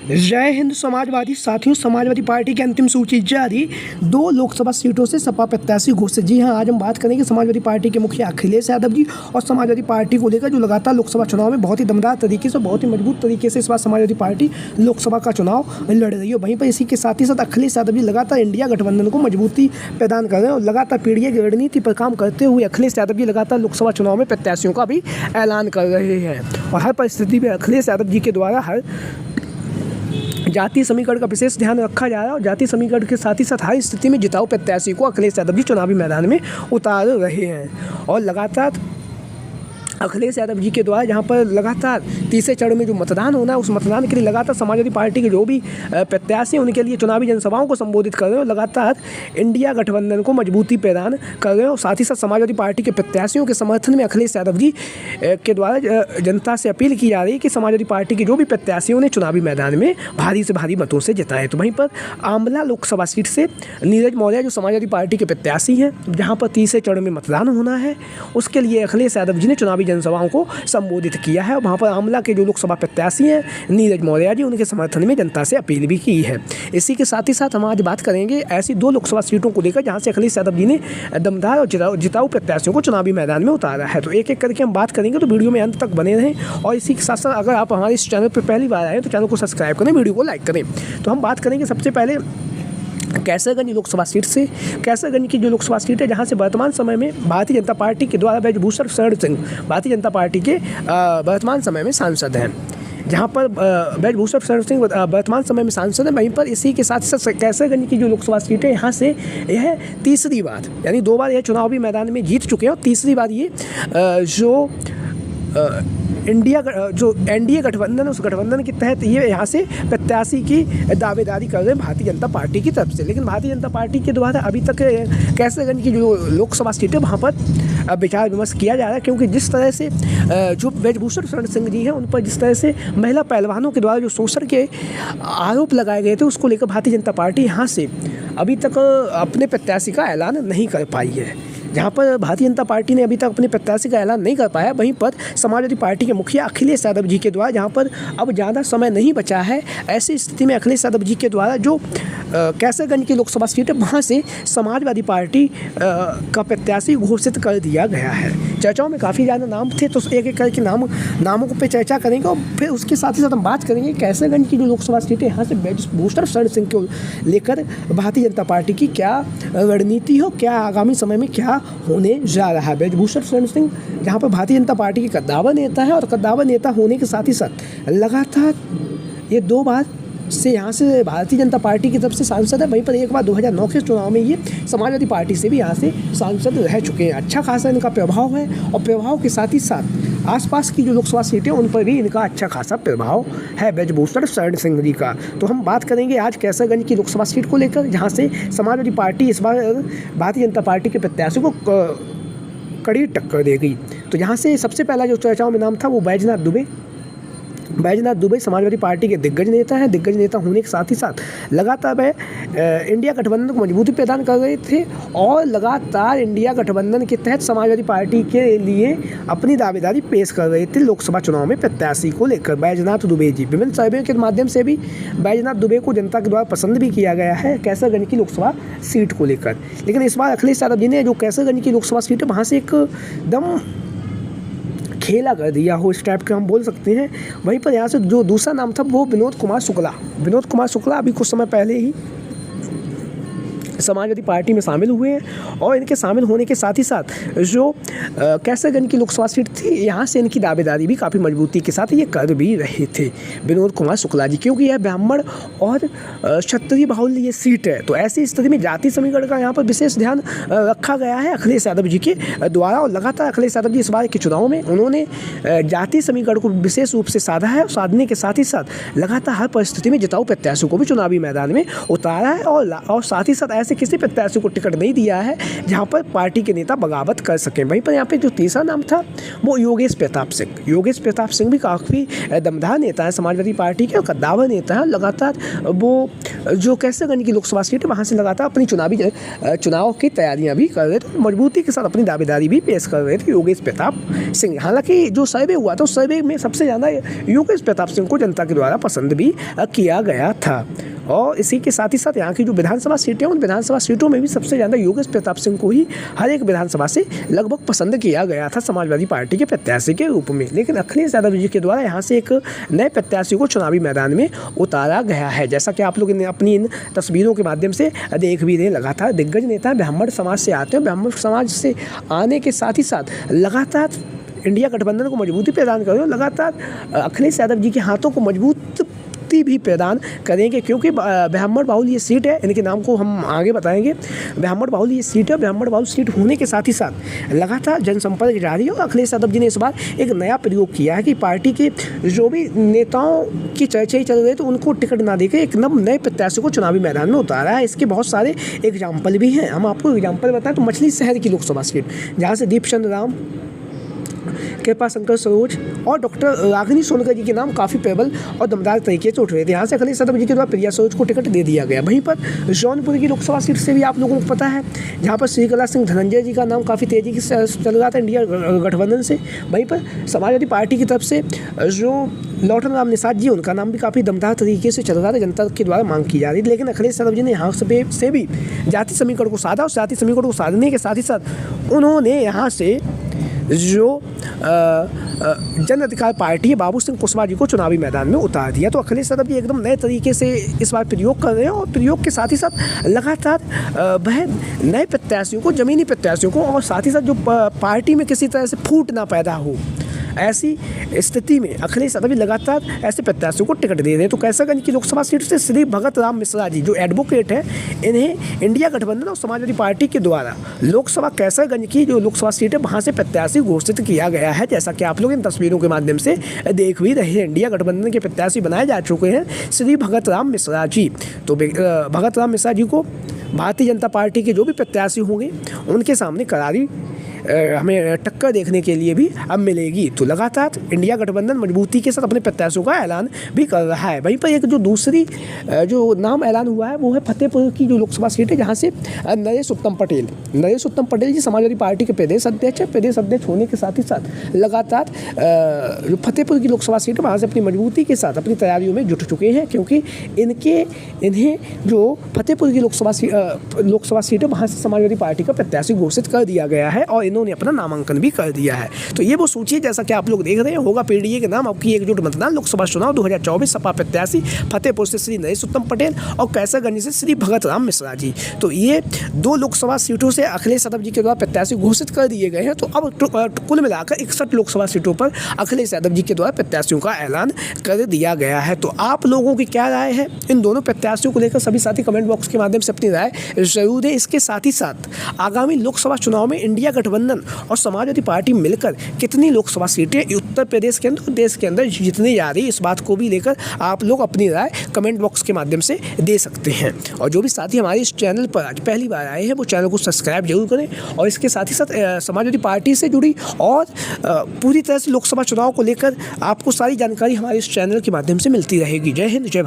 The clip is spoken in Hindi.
जय हिंद समाजवादी साथियों, समाजवादी पार्टी की अंतिम सूची जारी। 2 लोकसभा सीटों से सपा प्रत्याशी घोषित। जी हां, आज हम बात करेंगे समाजवादी पार्टी के मुखिया अखिलेश यादव जी और समाजवादी पार्टी को लेकर जो लगातार लोकसभा चुनाव में बहुत ही दमदार तरीके से, बहुत ही मजबूत तरीके से इस बार समाजवादी पार्टी लोकसभा का चुनाव लड़ रही है। वहीं पर इसी के साथ ही साथ अखिलेश यादव जी लगातार इंडिया गठबंधन को मजबूती प्रदान कर रहे हैं और लगातार पीढ़ी की रणनीति पर काम करते हुए अखिलेश यादव जी लगातार लोकसभा चुनाव में प्रत्याशियों का भी ऐलान कर रहे हैं। और हर परिस्थिति में अखिलेश यादव जी के द्वारा हर जातीय समीकरण का विशेष ध्यान रखा जा रहा है और जातीय समीकरण के साथ ही साथ हर स्थिति में जिताऊ प्रत्याशी को अखिलेश यादव जी चुनावी मैदान में उतार रहे हैं। और लगातार अखिलेश यादव जी के द्वारा जहां पर लगातार तीसरे चरण में जो मतदान होना है, उस मतदान के लिए लगातार समाजवादी पार्टी के जो भी प्रत्याशी हैं उनके लिए चुनावी जनसभाओं को संबोधित कर रहे हैं और लगातार इंडिया गठबंधन को मजबूती प्रदान कर रहे हैं। और साथ ही साथ समाजवादी पार्टी के प्रत्याशियों के समर्थन में अखिलेश यादव जी के द्वारा जनता से अपील की जा रही है कि समाजवादी पार्टी के जो भी प्रत्याशी हैं उन्हें चुनावी मैदान में भारी से भारी मतों से जिताएं। तो वहीं पर आंवला लोकसभा सीट से नीरज मौर्य जो समाजवादी पार्टी के प्रत्याशी हैं, जहाँ पर तीसरे चरण में मतदान होना है, उसके लिए अखिलेश यादव जी ने चुनावी जनसभाओं को संबोधित किया है। और वहाँ पर आंवला के जो लोकसभा प्रत्याशी हैं नीरज मौर्य जी, उनके समर्थन में जनता से अपील भी की है। इसी के साथ ही साथ हम आज बात करेंगे ऐसी 2 लोकसभा सीटों को लेकर जहाँ से अखिलेश यादव जी ने दमदार और जिताऊ प्रत्याशियों को चुनावी मैदान में उतारा है। तो एक एक करके हम बात करेंगे, तो वीडियो में अंत तक बने रहें। और इसी के साथ साथ अगर आप हमारे इस चैनल पर पहली बार आए तो चैनल को सब्सक्राइब करें, वीडियो को लाइक करें। तो हम बात करेंगे सबसे पहले कैसरगंज लोकसभा सीट से। कैसरगंज की जो लोकसभा सीट है, जहां से वर्तमान समय में भारतीय जनता पार्टी के द्वारा ब्रजभूषण शरण सिंह भारतीय जनता पार्टी के वर्तमान समय में सांसद हैं, जहां पर ब्रजभूषण शरण सिंह वर्तमान समय में सांसद हैं। वहीं पर इसी के साथ साथ कैसरगंज की जो लोकसभा सीट है, यहाँ से यह तीसरी बार, यानी 2 बार यह चुनावी मैदान में जीत चुके हैं और तीसरी बार ये जो एनडीए गठबंधन, उस गठबंधन के तहत ये यहाँ से प्रत्याशी की दावेदारी कर रहे हैं भारतीय जनता पार्टी की तरफ से। लेकिन भारतीय जनता पार्टी के द्वारा अभी तक कैसरगंज की जो लोकसभा सीट है वहाँ पर विचार विमर्श किया जा रहा है, क्योंकि जिस तरह से जो ब्रजभूषण शरण सिंह जी हैं उन पर जिस तरह से महिला पहलवानों के द्वारा जो शोषण के आरोप लगाए गए थे, उसको लेकर भारतीय जनता पार्टी यहाँ से अभी तक अपने प्रत्याशी का ऐलान नहीं कर पाई है। जहाँ पर भारतीय जनता पार्टी ने अभी तक अपने प्रत्याशी का ऐलान नहीं कर पाया, वहीं पर समाजवादी पार्टी के मुखिया अखिलेश यादव जी के द्वारा, जहाँ पर अब ज़्यादा समय नहीं बचा है, ऐसी स्थिति में अखिलेश यादव जी के द्वारा जो कैसरगंज की लोकसभा सीट है वहाँ से समाजवादी पार्टी का प्रत्याशी घोषित कर दिया गया है। चर्चाओं में काफ़ी ज़्यादा नाम थे, तो एक एक करके नामों पर चर्चा करेंगे और फिर उसके साथ ही साथ हम बात करेंगे कैसरगंज की जो लोकसभा सीट है, यहाँ से ब्रजभूषण शरण सिंह को लेकर भारतीय जनता पार्टी की क्या रणनीति हो, क्या आगामी समय में क्या होने जा रहा है। ब्रजभूषण शरण सिंह जहाँ पर भारतीय जनता पार्टी के कद्दावर नेता है और कद्दावर नेता होने के साथ ही साथ लगातार ये 2 बार से यहाँ से भारतीय जनता पार्टी की तरफ से सांसद है। वहीं पर एक बार 2009 के चुनाव में ये समाजवादी पार्टी से भी यहाँ से सांसद रह चुके हैं। अच्छा खासा इनका प्रभाव है और प्रभाव के साथ ही साथ आसपास की जो लोकसभा सीटें उन पर भी इनका अच्छा खासा प्रभाव है ब्रजभूषण शरण सिंह जी का। तो हम बात करेंगे आज कैसरगंज की लोकसभा सीट को लेकर, जहाँ से समाजवादी पार्टी इस बार भारतीय जनता पार्टी के प्रत्याशी को कड़ी टक्कर देगी। तो यहाँ से सबसे पहला जो चर्चाओं में नाम था वो बैजनाथ दुबे समाजवादी पार्टी के दिग्गज नेता हैं। दिग्गज नेता होने के साथ ही साथ लगातार वह इंडिया गठबंधन को मजबूती प्रदान कर रहे थे और लगातार इंडिया गठबंधन के तहत समाजवादी पार्टी के लिए अपनी दावेदारी पेश कर रहे थे लोकसभा चुनाव में प्रत्याशी को लेकर। बैजनाथ दुबे जी, विभिन्न सर्वे के माध्यम से भी बैजनाथ दुबे को जनता के द्वारा पसंद भी किया गया है कैसरगंज की लोकसभा सीट को लेकर। लेकिन इस बार अखिलेश यादव जी ने जो कैसरगंज की लोकसभा सीट है वहाँ से एकदम खेला कर दिया हो, इस टाइप के हम बोल सकते हैं। वहीं पर यहाँ से जो दूसरा नाम था वो विनोद कुमार शुक्ला अभी कुछ समय पहले ही समाजवादी पार्टी में शामिल हुए हैं और इनके शामिल होने के साथ ही साथ जो कैसरगंज की लोकसभा सीट थी, यहाँ से इनकी दावेदारी भी काफ़ी मजबूती के साथ ये कर भी रहे थे विनोद कुमार शुक्ला जी, क्योंकि यह ब्राह्मण और क्षत्रिय बाहुल्य ये सीट है। तो ऐसी स्थिति में जाति समीकरण का यहाँ पर विशेष ध्यान रखा गया है अखिलेश यादव जी के द्वारा। और लगातार अखिलेश यादव जी इस बार के चुनाव में उन्होंने जाति समीकरण को विशेष रूप से साधा है और साधने के साथ ही साथ लगातार हर परिस्थिति में जिताऊ प्रत्याशियों को भी चुनावी मैदान में उतारा है और साथ ही साथ ऐसे किसी प्रत्याशी को टिकट नहीं दिया है जहाँ पर पार्टी के नेता बगावत कर सकें। वहीं पर यहाँ पे जो तीसरा नाम था वो योगेश प्रताप सिंह। योगेश प्रताप सिंह भी काफ़ी दमदार नेता है, समाजवादी पार्टी के कद्दावर नेता है। लगातार वो जो कैसरगंज की लोकसभा सीट है वहाँ से लगातार अपनी चुनाव की तैयारियाँ भी कर रहे थे, मजबूती के साथ अपनी दावेदारी भी पेश कर रहे थे योगेश प्रताप सिंह। हालांकि जो सर्वे हुआ था उस सर्वे में सबसे ज़्यादा योगेश प्रताप सिंह को जनता के द्वारा पसंद भी किया गया था। और इसी के साथ ही साथ यहाँ की जो विधानसभा सीटें, उन विधानसभा सीटों में भी सबसे ज़्यादा योगेश प्रताप सिंह को ही हर एक विधानसभा से लगभग पसंद किया गया था समाजवादी पार्टी के प्रत्याशी के रूप में। लेकिन अखिलेश यादव जी के द्वारा यहाँ से एक नए प्रत्याशी को चुनावी मैदान में उतारा गया है। जैसा कि आप लोग ने अपनी इन तस्वीरों के माध्यम से देख भी रहे, लगातार दिग्गज नेता ब्राह्मण समाज से आते हैं। ब्राह्मण समाज से आने के साथ ही साथ लगातार इंडिया गठबंधन को मजबूती प्रदान कर रहे हो, लगातार अखिलेश यादव जी के हाथों को मजबूती भी प्रदान करेंगे, क्योंकि ब्राह्मण बाहुल ये सीट है। इनके नाम को हम आगे बताएंगे। ब्राह्मण बाहुल ये सीट है। ब्राह्मण बाहुल सीट होने के साथ ही साथ लगातार जनसंपर्क जारी है। और अखिलेश यादव जी ने इस बार एक नया प्रयोग किया है कि पार्टी के जो भी नेताओं की चर्चा चल रही है तो उनको टिकट ना देकर एक नए प्रत्याशी को चुनावी मैदान में उतारा है। इसके बहुत सारे एग्जाम्पल भी हैं। हम आपको एग्जाम्पल बताएं तो मछली शहर की लोकसभा सीट, जहाँ से दीप चंद्र राम, कृपा शंकर सरोज और डॉक्टर रागिनी सोनकर जी के नाम काफ़ी प्रबल और दमदार तरीके से उठ रहे थे। यहाँ से अखिलेश यादव जी के द्वारा प्रिया सरोज को टिकट दे दिया गया। वहीं पर जौनपुर की लोकसभा सीट से भी आप लोगों को पता है, जहाँ पर श्रीकला सिंह धनंजय जी का नाम काफ़ी तेज़ी से चल रहा था इंडिया गठबंधन से। वहीं पर समाजवादी पार्टी की तरफ से जो लौटन राम निषाद जी, उनका नाम भी काफ़ी दमदार तरीके से चल रहा था, जनता के द्वारा मांग की जा रही थी। लेकिन अखिलेश यादव जी ने यहाँ से भी जाति समीकरण को साधा और जाति समीकरण को साधने के साथ ही साथ उन्होंने यहाँ से जो जन अधिकार पार्टी है बाबू सिंह कुशवाहा जी को चुनावी मैदान में उतार दिया। तो अखिलेश यादव जी एकदम नए तरीके से इस बार प्रयोग कर रहे हैं और प्रयोग के साथ ही साथ लगातार वह नए प्रत्याशियों को, जमीनी प्रत्याशियों को, और साथ ही साथ जो पार्टी में किसी तरह से फूट ना पैदा हो, ऐसी स्थिति में अखिलेश यादव लगातार ऐसे प्रत्याशियों को टिकट दे रहे हैं। तो कैसरगंज की लोकसभा सीट से श्री भगत राम मिश्रा जी जो एडवोकेट हैं, इन्हें इंडिया गठबंधन और समाजवादी पार्टी के द्वारा लोकसभा कैसरगंज की जो लोकसभा सीट है वहाँ से प्रत्याशी घोषित किया गया है। जैसा कि आप लोग इन तस्वीरों के माध्यम से देख भी रहे हैं, इंडिया गठबंधन के प्रत्याशी बनाए जा चुके हैं श्री भगत राम मिश्रा जी। तो भगत राम मिश्रा जी को भारतीय जनता पार्टी के जो भी प्रत्याशी होंगे उनके सामने करारी हमें टक्कर देखने के लिए भी अब मिलेगी। तो लगातार इंडिया गठबंधन मजबूती के साथ अपने प्रत्याशियों का ऐलान भी कर रहा है। वहीं पर एक जो दूसरी जो नाम ऐलान हुआ है वो है फतेहपुर की जो लोकसभा सीट है, जहां से नरेश उत्तम पटेल जी समाजवादी पार्टी के प्रदेश अध्यक्ष है। प्रदेश अध्यक्ष होने के साथ ही साथ लगातार जो फतेहपुर की लोकसभा सीट है वहाँ से अपनी मजबूती के साथ अपनी तैयारियों में जुट चुके हैं, क्योंकि इन्हें जो फतेहपुर की लोकसभा सीट है वहाँ से समाजवादी पार्टी का प्रत्याशी घोषित कर दिया गया है और इन्होंने अपना नामांकन भी कर दिया है। तो ये वो सूची है जैसा कि आप लोग देख रहे हैं, होगा पीडीए के नाम आपकी एकजुट मतदान लोकसभा चुनाव 2024। सपा प्रत्याशी फतेहपुर से श्री नरेश उत्तम पटेल और कैसरगंज से श्री भगत राम मिश्रा जी। तो ये दो लोकसभा सीटों से अखिलेश यादव जी के द्वारा प्रत्याशी घोषित कर दिए गए हैं। तो अब कुल मिलाकर 61 लोकसभा सीटों पर अखिलेश यादव जी के द्वारा प्रत्याशियों का ऐलान कर दिया गया है। तो आप लोगों की क्या राय है इन दोनों प्रत्याशियों को लेकर? सभी साथी कमेंट बॉक्स के माध्यम से अपनी राय जरूर दें। इसके साथ ही साथ आगामी लोकसभा चुनाव में इंडिया गठबंधन और समाजवादी पार्टी मिलकर कितनी लोकसभा सीटें उत्तर प्रदेश के अंदर, देश के अंदर जीतने जा रही है, इस बात को भी लेकर आप लोग अपनी राय कमेंट बॉक्स के माध्यम से दे सकते हैं। और जो भी साथी हमारे इस चैनल पर आज पहली बार आए हैं वो चैनल को सब्सक्राइब जरूर करें। और इसके साथ ही साथ समाजवादी पार्टी से जुड़ी और पूरी तरह से लोकसभा चुनाव को लेकर आपको सारी जानकारी हमारे इस चैनल के माध्यम से मिलती रहेगी। जय हिंद, जय भारत।